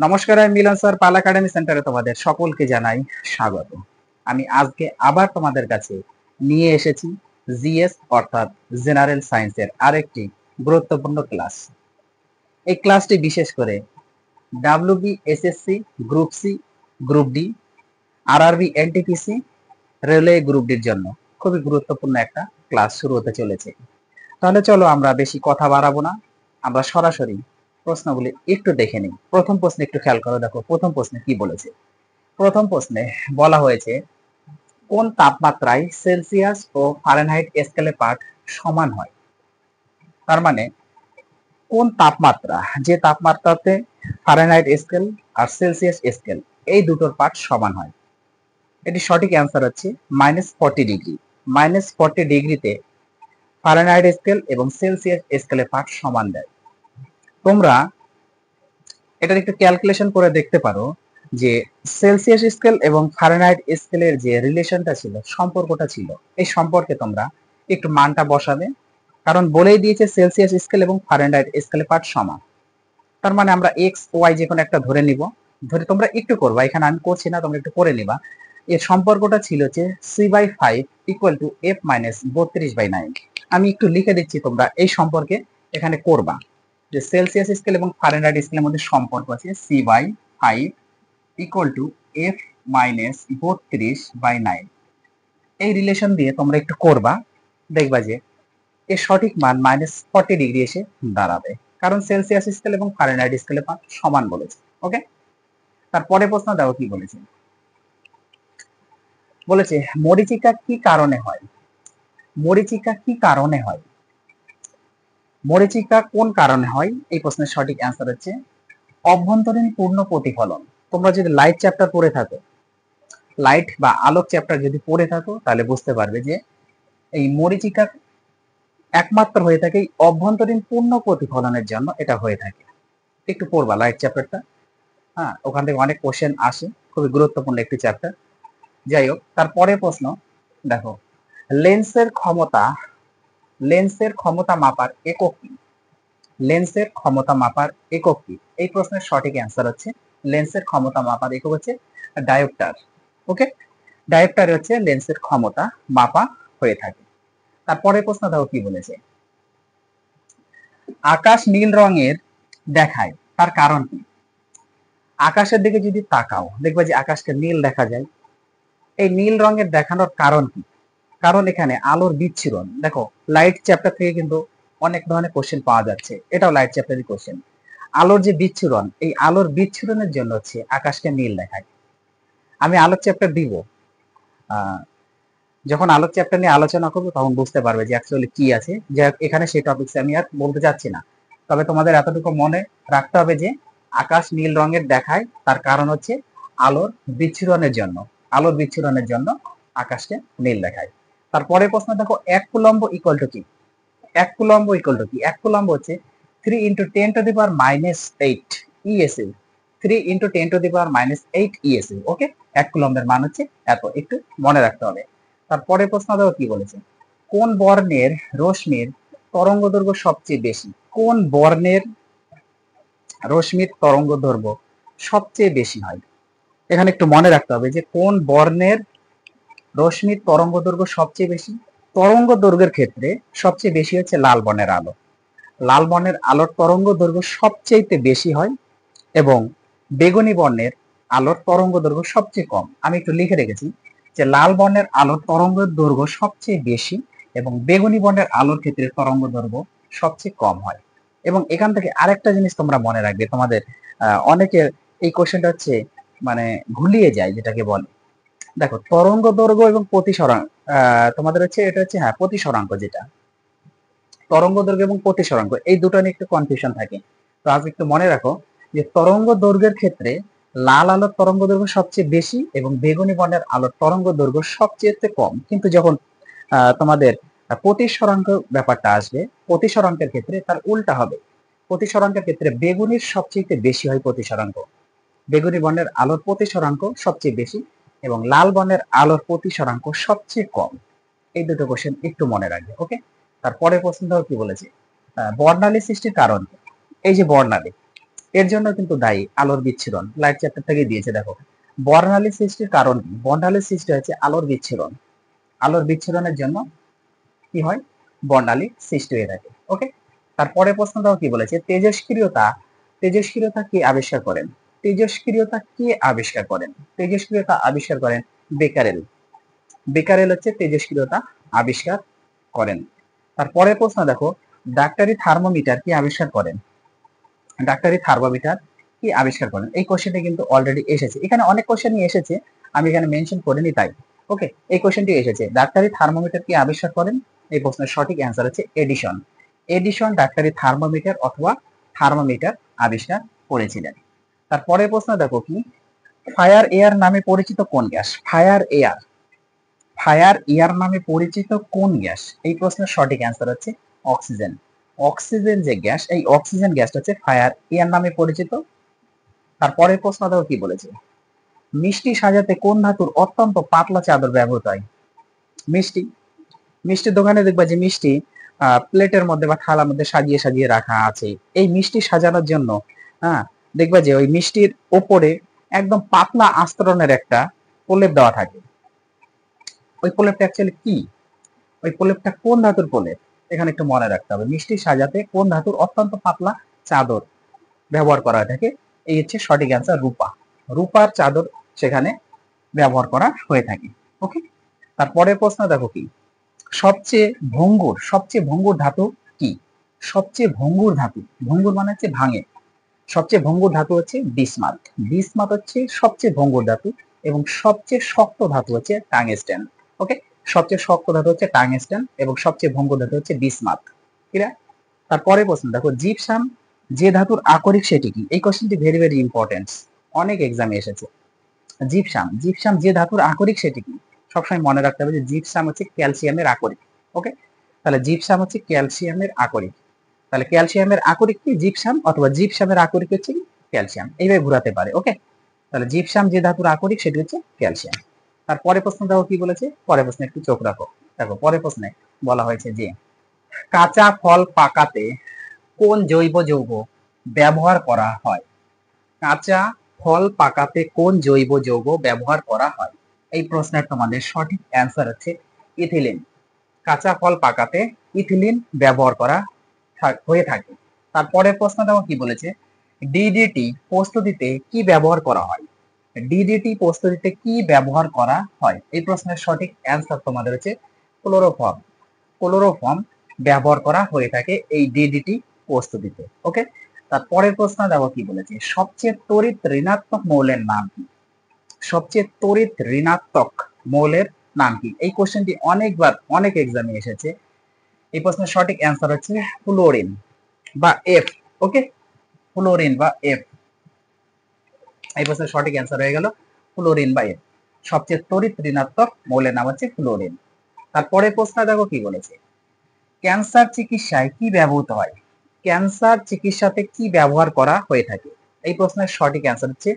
নমস্কার, আমি মিলন স্যার, পাল একাডেমি সেন্টারে তোমাদের সকলকে জানাই স্বাগত। আমি আজকে আবার তোমাদের কাছে নিয়ে এসেছি জিএস অর্থাৎ জেনারেল সায়েন্সের আরেকটি গুরুত্বপূর্ণ ক্লাস। এই ক্লাসটি বিশেষ করে WB, SSC, group C, group D, RRB, NTPC, railway group ডির জন্য খুবই গুরুত্বপূর্ণ একটা ক্লাস শুরু হতে চলেছে। তাহলে চলো আমরা বেশি কথা বাড়াবো না, আমরা সরাসরি প্রশ্নগুলি একটু দেখে নিই। প্রথম প্রশ্নে একটু খেয়াল করো, দেখো প্রথম প্রশ্নে কি বলেছে। প্রথম প্রশ্নে বলা হয়েছে কোন তাপমাত্রায় সেলসিয়াস ও ফারেনহাইট স্কেলে পাঠ সমান হয়। তার মানে কোন তাপমাত্রা, যে তাপমাত্রাতে ফারেনহাইট স্কেল আর সেলসিয়াস স্কেল এই দুটোর পাঠ সমান হয়। এটি সঠিক অ্যান্সার হচ্ছে -40 ডিগ্রি। -40 ডিগ্রিতে ফারেনহাইট স্কেল এবং সেলসিয়াস স্কেলে পাঠ সমান দেয়। তোমরা এটার একটু ক্যালকুলেশন করে দেখতে পারো যে সেলসিয়াস স্কেল এবং ফারেনহাইট স্কেলের যে রিলেশনটা ছিল, সম্পর্কটা ছিল, এই সম্পর্কে তোমরা একটু মানটা বসাবে। কারণ বলেই দিয়েছে সেলসিয়াস স্কেল এবং ফারেনহাইট স্কেলে পাঠ সমান। তার মানে আমরা এক্স ওয়াই যে কোনো একটা ধরে নিব, ধরে তোমরা একটু করবা, এখানে আমি করছি না, তোমরা একটু করে নিবা। এর সম্পর্কটা ছিল যে C/5 = F-32/9। আমি একটু লিখে দিচ্ছি, তোমরা এই সম্পর্কে এখানে করবা যে সেলসিয়াস স্কেল এবং ফারেনহাইট স্কেলের মধ্যে সম্পর্ক আছে C/5 = F-32/9। এই রিলেশন দিয়ে তোমরা একটু করবা, দেখবা যে এর সঠিক মান -40 ডিগ্রি এসে দাঁড়াবে, কারণ সেলসিয়াস স্কেল এবং ফারেনহাইট স্কেলে পাঠ সমান বলেছে। ওকে, তারপরে প্রশ্ন দেখো কি বলেছে। বলেছে মরীচিকা কি কারণে হয়। মরীচিকা কি কারণে হয়, মরীচিকা কোন কারণে হয়, এই প্রশ্নের সঠিক অ্যান্সার হচ্ছে অভ্যন্তরীণ পূর্ণ প্রতিফলন। তোমরা যদি লাইট চ্যাপ্টার পড়ে থাকো, লাইট বা আলোক চ্যাপ্টার যদি পড়ে থাকো, তাহলে বুঝতে পারবে যে এই মরীচিকা একমাত্র হয়ে থাকে এই অভ্যন্তরীণ পূর্ণ প্রতিফলনের জন্য, এটা হয়ে থাকে। একটু পড়বা লাইট চ্যাপ্টারটা, হ্যাঁ, ওখান থেকে অনেক কোশ্চেন আসে, খুবই গুরুত্বপূর্ণ একটি চ্যাপ্টার। যাই হোক, তারপরে প্রশ্ন দেখো, লেন্সের ক্ষমতা, লেন্সের ক্ষমতা মাপার একক কি। লেন্সের ক্ষমতা মাপার একক কি, এই প্রশ্নের সঠিক অ্যান্সার হচ্ছে লেন্সের ক্ষমতা মাপার একক হচ্ছে ডায়োপ্টার। ওকে, ডায়োপ্টার হচ্ছে লেন্সের ক্ষমতা মাপা হয়ে থাকে। তারপরে প্রশ্ন দেখো কি বলেছে, আকাশ নীল রঙের দেখায়, তার কারণ কি। আকাশের দিকে যদি তাকাও, দেখবে যে আকাশকে নীল দেখা যায়। এই নীল রঙের দেখানোর কারণ কি, কারণ এখানে আলোর বিচ্ছুরণ। দেখো লাইট চ্যাপ্টার থেকে কিন্তু অনেক ধরনের কোশ্চেন পাওয়া যাচ্ছে, এটাও লাইট চ্যাপ্টারের কোশ্চেন। আলোর যে বিচ্ছুরণ, এই আলোর বিচ্ছুরণের জন্য হচ্ছে আকাশকে নীল দেখায়। আমি আলোক চ্যাপ্টার দিব, যখন আলোক চ্যাপ্টার নিয়ে আলোচনা করবো তখন বুঝতে পারবে যে অ্যাকচুয়ালি কি আছে। যে এখানে সেই টপিকস আমি আর বলতে চাচ্ছি না, তবে তোমাদের এতটুকু মনে রাখতে হবে যে আকাশ নীল রঙের দেখায়, তার কারণ হচ্ছে আলোর বিচ্ছুরণের জন্য। আলোর বিচ্ছুরণের জন্য আকাশকে নীল দেখায়। তারপরে প্রশ্ন দেখো, 1 কুলম্ব ইকুয়াল টু কি। 1 কুলম্ব ইকুয়াল টু কি, 1 কুলম্ব হচ্ছে 3 × 10⁻⁸ ESU। 3 × 10⁻⁸ ESU। ওকে, 1 কুলম্বের মান হচ্ছে এত, একটু মনে রাখতে হবে। তারপরে প্রশ্ন দেখো কি বলেছে, কোন বর্ণের রশ্মির তরঙ্গ দৈর্ঘ্য সবচেয়ে বেশি। কোন বর্ণের রশ্মির তরঙ্গ দৈর্ঘ্য সবচেয়ে বেশি হয়। এখানে একটু মনে রাখতে হবে যে কোন বর্ণের রশ্মির তরঙ্গ দৈর্ঘ্য সবচেয়ে বেশি। তরঙ্গ দৈর্ঘ্যের ক্ষেত্রে সবচেয়ে বেশি হচ্ছে লাল বর্ণের আলো। লাল বর্ণের আলোর তরঙ্গ দৈর্ঘ্য সবচেয়ে বেশি হয় এবং বেগুনি বর্ণের আলোর তরঙ্গ দৈর্ঘ্য সবচেয়ে কম। আমি একটু লিখে রেখেছি যে লাল বর্ণের আলোর তরঙ্গ দৈর্ঘ্য সবচেয়ে বেশি এবং বেগুনি বর্ণের আলোর ক্ষেত্রে তরঙ্গ দৈর্ঘ্য সবচেয়ে কম হয়। এবং এখান থেকে আরেকটা জিনিস তোমরা মনে রাখবে, তোমাদের অনেকের এই কোশ্চেনটা হচ্ছে মানে ঘুলিয়ে যায়, যেটাকে বলে দেখো তরঙ্গ দৈর্ঘ্য এবং প্রতিসরাঙ্ক, তোমাদের হচ্ছে এটা হচ্ছে হ্যাঁ প্রতিসরাঙ্ক, যেটা তরঙ্গ দৈর্ঘ্য এবং প্রতিসরাঙ্ক এই দুটো নিয়ে একটু কনফিউশন থাকে। তো আজ একটু মনে রাখো যে তরঙ্গ দৈর্ঘ্যের ক্ষেত্রে লাল আলোর তরঙ্গ দৈর্ঘ্য সবচেয়ে বেশি এবং বেগুনি বর্ণের আলোর তরঙ্গ দৈর্ঘ্য সবচেয়ে কম। কিন্তু যখন তোমাদের প্রতিসরাঙ্ক ব্যাপারটা আসবে, প্রতিসরাঙ্কের ক্ষেত্রে তার উল্টা হবে। প্রতিসরাঙ্কের ক্ষেত্রে বেগুনির সবচেয়ে বেশি হয় প্রতিসরাঙ্ক, বেগুনি বর্ণের আলোর প্রতিসরাঙ্ক সবচেয়ে বেশি এবং লাল বর্ণের আলোর প্রতিসরাঙ্ক সবচেয়ে কম। এই দুটো কোশ্চেন একটু মনে রাখবে। ওকে, তারপরে প্রশ্নটা কি বলেছে, বর্ণালী সৃষ্টির কারণ। এই যে বর্ণালী, এর জন্য কিন্তু দায়ী আলোর বিচ্ছুরণ। লাইট চ্যাপ্টার থেকে দিয়েছে, দেখো বর্ণালী সৃষ্টির কারণ কি? বর্ণালী সৃষ্টি হচ্ছে আলোর বিচ্ছুরণ। আলোর বিচ্ছুরণের জন্য কি হয়? বর্ণালী সৃষ্টি হয়ে থাকে। ওকে, তারপরে প্রশ্নটাও কি বলেছে? তেজস্ক্রিয়তা, তেজস্ক্রিয়তা কে আবিষ্কার করেন? তেজস্ক্রিয়তা কে আবিষ্কার করেন? তেজস্ক্রিয়তা আবিষ্কার করেন বেকারেল। বেকারেল হচ্ছে তেজস্ক্রিয়তা আবিষ্কার করেন। তারপরে প্রশ্ন দেখো, ডাক্তারি থার্মোমিটার কি আবিষ্কার করেন? ডাক্তারি থার্মোমিটার কি আবিষ্কার করেন? এই কোশ্চেনটা কিন্তু অলরেডি এসেছে, এখানে অনেক কোশ্চেনই এসেছে, আমি এখানে মেনশন করিনি তাই। ওকে, এই কোশ্চেনটি এসেছে, ডাক্তারি থার্মোমিটার কি আবিষ্কার করেন? এই প্রশ্নের সঠিক অ্যান্সার হচ্ছে এডিসন। এডিসন ডাক্তারি থার্মোমিটার অথবা থার্মোমিটার আবিষ্কার করেছিলেন। তারপরের প্রশ্ন দেখো কি, ফায়ার এয়ার নামে পরিচিত কোন gas? Fire air, fire air নামে পরিচিত কোন গ্যাস? এই প্রশ্নের সঠিক অ্যান্সার হচ্ছে অক্সিজেন। অক্সিজেন যে গ্যাস, এই অক্সিজেন গ্যাসটা হচ্ছে ফায়ার এয়ার নামে পরিচিত। তারপরের প্রশ্ন দেখো কি বলেছে, মিষ্টি সাজাতে কোন ধাতুর অত্যন্ত পাতলা চাদর ব্যবহৃত হয়? মিষ্টি, মিষ্টির দোকানে দেখবা যে মিষ্টি প্লেটের মধ্যে বা থালার মধ্যে সাজিয়ে সাজিয়ে রাখা আছে। এই মিষ্টি সাজানোর জন্য হ্যাঁ, দেখবা যে ওই মিষ্টির ওপরে একদম পাতলা আস্তরণের একটা প্রলেপ দেওয়া থাকে। ওই প্রলেপটা অ্যাকচুয়ালি কি? ওই প্রলেপটা কোন ধাতুর প্রলেপ? এখানে একটু মনে রাখতে হবে, মিষ্টি সাজাতে কোন ধাতুর অত্যন্ত পাতলা চাদর ব্যবহার করা হয়ে থাকে? এই হচ্ছে সঠিক অ্যান্সার রূপা। রূপার চাদর সেখানে ব্যবহার করা হয়ে থাকে। ওকে, তারপরের প্রশ্ন দেখো কি, সবচেয়ে ভঙ্গুর ধাতু কি? সবচেয়ে ভঙ্গুর ধাতু, ভঙ্গুর মানে হচ্ছে ভাঙে, সবচেয়ে ভঙ্গুর ধাতু হচ্ছে বিসমাথ। বিসমাথ হচ্ছে সবচেয়ে ভঙ্গুর ধাতু এবং সবচেয়ে শক্ত ধাতু হচ্ছে টাংস্টেন। ওকে, সবচেয়ে শক্ত ধাতু হচ্ছে টাংস্টেন এবং সবচেয়ে ভঙ্গুর ধাতু হচ্ছে বিসমাথ। ঠিক আছে, তারপরে প্রশ্ন দেখো, জিপসাম যে ধাতুর আকরিক সেটি কি? এই কোশ্চেনটি ভেরি ভেরি ইম্পর্টেন্ট, অনেক এক্সামে এসেছে। জিপসাম, জিপসাম যে ধাতুর আকরিক সেটি কি? সবসময় মনে রাখতে হবে যে জিপসাম হচ্ছে ক্যালসিয়ামের আকরিক। ওকে, তাহলে জিপসাম হচ্ছে ক্যালসিয়ামের আকরিক। তাহলে ক্যালসিয়ামের আকরিক কি? জিপসাম, অথবা জিপসামের আকরিক হচ্ছে ক্যালসিয়াম, এইভাবে ঘোরাতে পারে। ওকে, তাহলে জিপসাম যে ধাতুর আকরিক সেটি হচ্ছে ক্যালসিয়াম। তারপরে প্রশ্ন দেখো কি বলেছে, পরের প্রশ্নে একটু চোখ রাখো। দেখো পরের প্রশ্নে বলা হয়েছে যে কাঁচা ফল পাকাতে কোন জৈব যৌগ ব্যবহার করা হয়? কাঁচা ফল পাকাতে কোন জৈব যৌগ ব্যবহার করা হয়? এই প্রশ্নের তোমাদের সঠিক অ্যান্সার হচ্ছে ইথিলিন। কাঁচা ফল পাকাতে ইথিলিন ব্যবহার করা হয়ে থাকে। তারপরে প্রশ্ন দেখো কি বলেছে, ডিডিটি প্রস্তুতিতে কি ব্যবহার করা হয়? ডিডিটি প্রস্তুতিতে কি ব্যবহার করা হয়? এই প্রশ্নের সঠিক অ্যান্সার তোমাদের হচ্ছে ক্লোরোফর্ম। ক্লোরোফর্ম ব্যবহার করা হয়ে থাকে এই ডিডিটি প্রস্তুতিতে। ওকে, তারপরের প্রশ্ন দেখো কি বলেছে, সবচেয়ে তড়িৎ ঋণাত্মক মৌলের নাম কি? সবচেয়ে তড়িৎ ঋণাত্মক মৌলের নাম কি? এই কোশ্চেনটি অনেকবার অনেক এক্সামে এসেছে। এই প্রশ্নের সঠিক অ্যান্সার হচ্ছে ফ্লোরিন বা এফ। ওকে, ফ্লোরিন বা এফ, এই প্রশ্নের সঠিক অ্যান্সার হয়ে গেল ফ্লোরিন বা এফ। সবচেয়ে তড়িৎ ঋণাত্মক মৌলের নাম হচ্ছে ফ্লোরিন। তারপরে প্রশ্ন দেখো কি বলেছে, ক্যান্সার চিকিৎসায় কি ব্যবহৃত হয়? ক্যান্সার চিকিৎসাতে কি ব্যবহার করা হয়ে থাকে? এই প্রশ্নের সঠিক অ্যান্সার হচ্ছে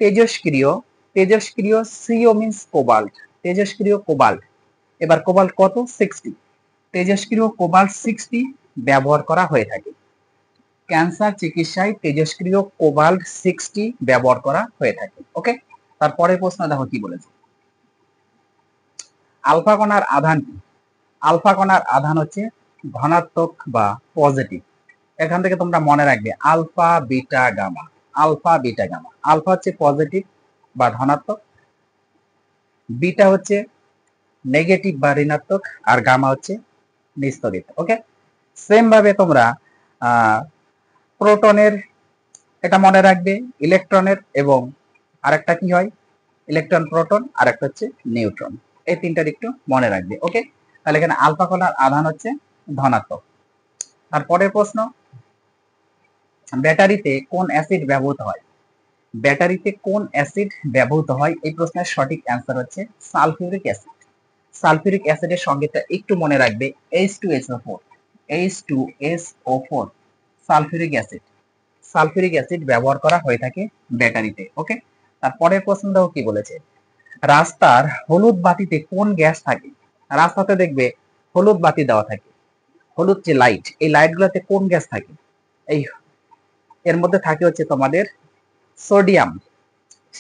তেজস্ক্রিয়, তেজস্ক্রিয় সিও মিন্স কোবাল্ট, তেজস্ক্রিয় কোবাল্ট। এবার কোবাল্ট কত? 60। তেজস্ক্রিয় কোবাল্ট 60 ব্যবহার করা হয়ে থাকে। ক্যান্সার চিকিৎসায় তেজস্ক্রিয় কোবাল্ট 60 ব্যবহার করা হয়ে থাকে। ওকে, তারপরে প্রশ্ন দেখো কি বলেছে, আলফা কণার আধান কি? আলফা কণার আধান হচ্ছে ধনাত্মক বা পজিটিভ। এখান থেকে তোমরা মনে রাখবে alpha beta gamma. Alpha beta gamma, alpha হচ্ছে পজিটিভ বা ধনাত্মক, বিটা হচ্ছে নেগেটিভ বা ঋণাত্মক, আর গামা হচ্ছে নিস্তরিত। ওকে, সেম ভাবে তোমরা প্রোটনের এটা মনে রাখবে, ইলেকট্রনের, এবং আরেকটা কি হয়, ইলেকট্রন প্রোটন, আর একটা হচ্ছে নিউট্রন। এই তিনটার একটু মনে রাখবে। ওকে, তাহলে এখানে আলফা কণার আধান হচ্ছে ধনাত্মক। তারপরের প্রশ্ন, ব্যাটারিতে কোন অ্যাসিড ব্যবহৃত হয়? ব্যাটারিতে কোন অ্যাসিড ব্যবহৃত হয়? এই প্রশ্নের সঠিক অ্যান্সার হচ্ছে সালফিউরিক অ্যাসিড। সালফিউরিক অ্যাসিডের সংকেতটা একটু মনে রাখবে, H2SO4, H2SO4, sulphuric acid. Sulphuric acid ব্যবহার করা হয়ে থাকে ব্যাটারিতে। ওকে, তারপরের প্রশ্ন দেখো কি বলেছে, রাস্তার হলুদ বাতিতে কোন গ্যাস থাকে? রাস্তাতে দেখবে হলুদ বাতি দেওয়া থাকে, হলুদ যে লাইট, এই লাইট গুলাতে কোন গ্যাস থাকে? এই এর মধ্যে থাকে হচ্ছে তোমাদের সোডিয়াম।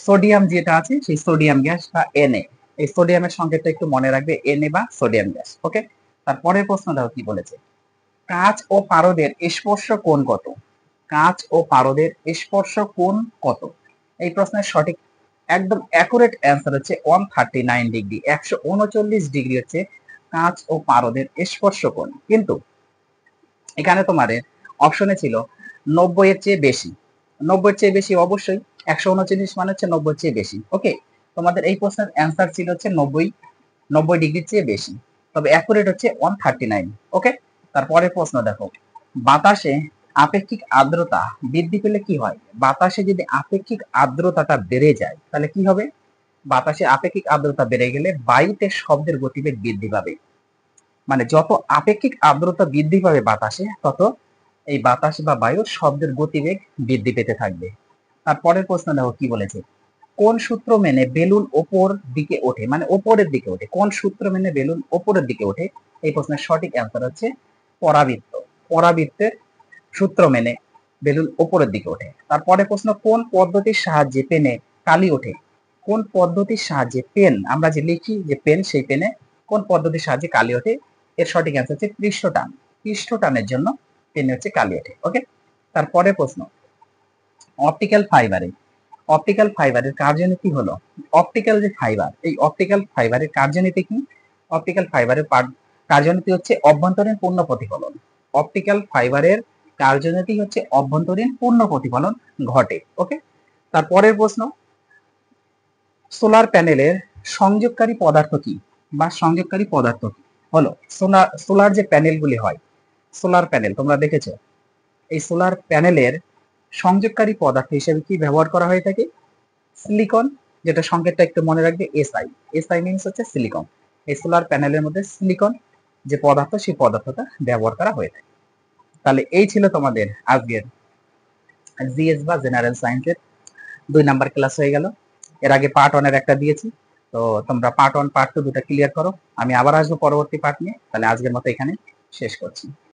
সোডিয়াম যেটা আছে সেই সোডিয়াম গ্যাস বা এনএ, এই সোডিয়ামের সংকেতটা একটু মনে রাখবে, এনএ বা সোডিয়াম গ্যাস। ওকে, তারপরের প্রশ্ন দেখো কি বলেছে, কাঁচ ও পারদের স্পর্শ কোণ কত? কাঁচ ও পারদের স্পর্শ কোণ কত? এই প্রশ্নের সঠিক একদম অ্যাকুরেট অ্যান্সার হচ্ছে 139 ডিগ্রি, 139 ডিগ্রি হচ্ছে কাঁচ ও পারদের স্পর্শ কোণ। কিন্তু এখানে তোমাদের অপশনে ছিল 90 এর চেয়ে বেশি। 90 এর চেয়ে বেশি অবশ্যই 139 মানে হচ্ছে 90 এর চেয়ে বেশি। ওকে, তোমাদের এই প্রশ্নের অ্যান্সার ছিল হচ্ছে 90 ডিগ্রির চেয়ে বেশি, তবে অ্যাকুরেট হচ্ছে 139। ওকে, তারপরে প্রশ্ন দেখো, বাতাসে আপেক্ষিক আর্দ্রতা বৃদ্ধি পেলে কি হয়? বাতাসে যদি আপেক্ষিক আর্দ্রতাটা বেড়ে যায় তাহলে কি হবে? বাতাসে আপেক্ষিক আর্দ্রতা বেড়ে গেলে বায়ুতে শব্দের গতিবেগ বৃদ্ধি পাবে। মানে যত আপেক্ষিক আর্দ্রতা বৃদ্ধি পাবে বাতাসে, তত এই বাতাস বা বায়ুর শব্দের গতিবেগ বৃদ্ধি পেতে থাকবে। তারপরের প্রশ্ন দেখো কি বলেছে, কোন সূত্র মেনে বেলুন ওপর দিকে ওঠে? মানে ওপরের দিকে ওঠে, কোন সূত্র মেনে বেলুন ওপরের দিকে ওঠে? এই প্রশ্নের সঠিক অ্যান্সার হচ্ছে পরাবৃত্ত। পরাবৃত্তের সূত্র মেনে বেলুন ওপরের দিকে ওঠে। তারপরে প্রশ্ন, কোন পদ্ধতির সাহায্যে পেনে কালি ওঠে? কোন পদ্ধতির সাহায্যে পেন, আমরা যে লিখি যে পেন, সেই পেনে কোন পদ্ধতির সাহায্যে কালি ওঠে? এর সঠিক অ্যান্সার হচ্ছে পৃষ্ঠটান। পৃষ্ঠটানের জন্য পেনে হচ্ছে কালি ওঠে। ওকে, তারপরে প্রশ্ন, অপটিক্যাল ফাইবারে অপটিক্যাল ফাইবারের কার্যনীতি হলো, অপটিক্যাল যে ফাইবার, এই অপটিক্যাল ফাইবারের কার্যনীতি কি? অপটিক্যাল ফাইবারের কার্যনীতি হচ্ছে অভ্যন্তরীণ পূর্ণ প্রতিফলন। অপটিক্যাল ফাইবারের কার্যনীতি হচ্ছে অভ্যন্তরীণ পূর্ণ প্রতিফলন ঘটে। ওকে, তারপরের প্রশ্ন, সোলার প্যানেলের সংযোগকারী পদার্থ কি? বা সংযোগকারী পদার্থ কি হলো? সোলার যে প্যানেলগুলি হয়, সোলার প্যানেল তোমরা দেখেছো, এই সোলার প্যানেলের সংযোগকারী পদার্থ হিসেবে কি ব্যবহার করা হয়ে থাকে? সিলিকন, যেটা সংকেতটা একটু মনে রাখবে, এসআই। এসআই মিনস হচ্ছে সিলিকন। এই সোলার প্যানেলের মধ্যে সিলিকন যে পদার্থ, সেই পদার্থটা ব্যবহার করা হয়ে থাকে। তাহলে এই ছিল তোমাদের আজকের জিএস বা জেনারেল সায়েন্সের 2 নাম্বার ক্লাস হয়ে গেল। এর আগে পার্ট 1 এর একটা দিয়েছি, তো তোমরা পার্ট 1 পার্ট 2 দুটো ক্লিয়ার করো। আমি আবার আসবো পরবর্তী পার্ট নিয়ে। তাহলে আজকের মতো এখানে শেষ করছি।